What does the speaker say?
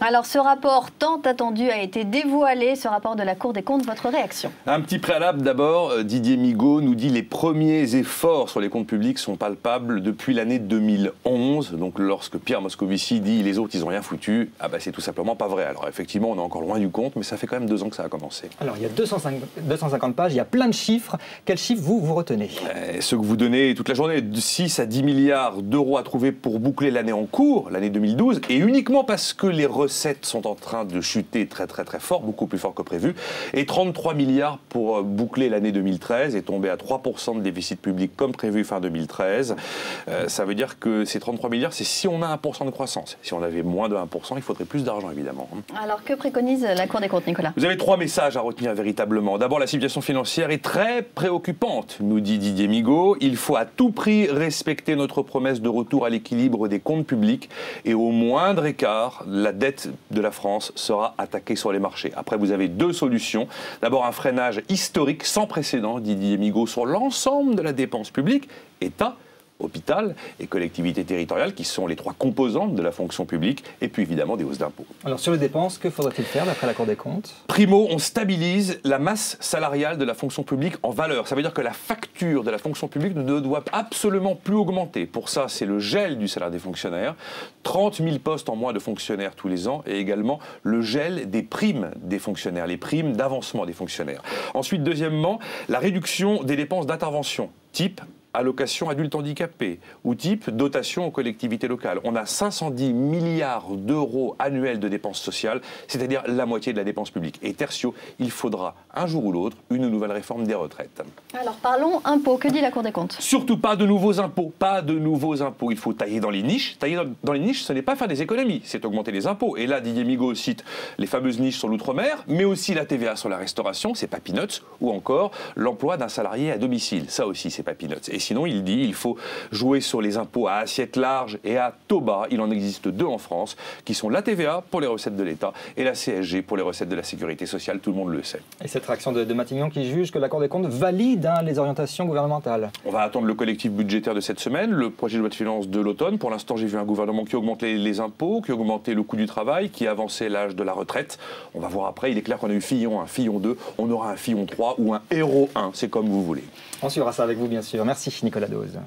Alors ce rapport tant attendu a été dévoilé, ce rapport de la Cour des comptes, votre réaction? Un petit préalable d'abord, Didier Migaud nous dit les premiers efforts sur les comptes publics sont palpables depuis l'année 2011. Donc lorsque Pierre Moscovici dit les autres ils n'ont rien foutu, c'est tout simplement pas vrai. Alors effectivement on est encore loin du compte, mais ça fait quand même 2 ans que ça a commencé. Alors il y a 250 pages, il y a plein de chiffres. Quels chiffres vous retenez? Ceux que vous donnez toute la journée, de 6 à 10 milliards d'euros à trouver pour boucler l'année en cours, l'année 2012, et uniquement parce que les recettes sont en train de chuter très fort, beaucoup plus fort que prévu, et 33 milliards pour boucler l'année 2013 et tomber à 3% de déficit public comme prévu fin 2013. Ça veut dire que ces 33 milliards, c'est si on a 1% de croissance. Si on avait moins de 1%, il faudrait plus d'argent évidemment. Alors que préconise la Cour des comptes, Nicolas? Vous avez 3 messages à retenir véritablement. D'abord, la situation financière est très préoccupante, nous dit Didier Migaud. Il faut à tout prix respecter notre promesse de retour à l'équilibre des comptes publics et au moindre écart, la dette de la France sera attaquée sur les marchés. Après, vous avez 2 solutions. D'abord, un freinage historique sans précédent, dit Didier Migaud, sur l'ensemble de la dépense publique, État, hôpital et collectivités territoriales, qui sont les 3 composantes de la fonction publique, et puis évidemment des hausses d'impôts. Alors sur les dépenses, que faudrait-il faire d'après la Cour des comptes? Primo, on stabilise la masse salariale de la fonction publique en valeur. Ça veut dire que la facture de la fonction publique ne doit absolument plus augmenter. Pour ça, c'est le gel du salaire des fonctionnaires, 30 000 postes en moins de fonctionnaires tous les ans, et également le gel des primes des fonctionnaires, les primes d'avancement des fonctionnaires. Ensuite, deuxièmement, la réduction des dépenses d'intervention, type allocation adultes handicapés ou type dotation aux collectivités locales. On a 510 milliards d'euros annuels de dépenses sociales, c'est-à-dire la moitié de la dépense publique. Et tertio, il faudra un jour ou l'autre une nouvelle réforme des retraites. Alors parlons impôts, que dit la Cour des comptes? Surtout pas de nouveaux impôts, pas de nouveaux impôts. Il faut tailler dans les niches. Tailler dans les niches, ce n'est pas faire des économies, c'est augmenter les impôts. Et là, Didier Migaud cite les fameuses niches sur l'outre-mer, mais aussi la TVA sur la restauration, c'est pas peanuts, ou encore l'emploi d'un salarié à domicile. Ça aussi, c'est pas peanuts. Et sinon, il dit qu'il faut jouer sur les impôts à assiette large et à taux bas. Il en existe 2 en France, qui sont la TVA pour les recettes de l'État et la CSG pour les recettes de la sécurité sociale. Tout le monde le sait. Et cette réaction de Matignon qui juge que la Cour des comptes valide les orientations gouvernementales. On va attendre le collectif budgétaire de cette semaine, le projet de loi de finances de l'automne. Pour l'instant, j'ai vu un gouvernement qui augmente les impôts, qui augmente le coût du travail, qui avançait l'âge de la retraite. On va voir après. Il est clair qu'on a eu Fillon 1, Fillon 2. On aura un Fillon 3 ou un Hérault 1. C'est comme vous voulez. On suivra ça avec vous, bien sûr. Merci, Nicolas Dose.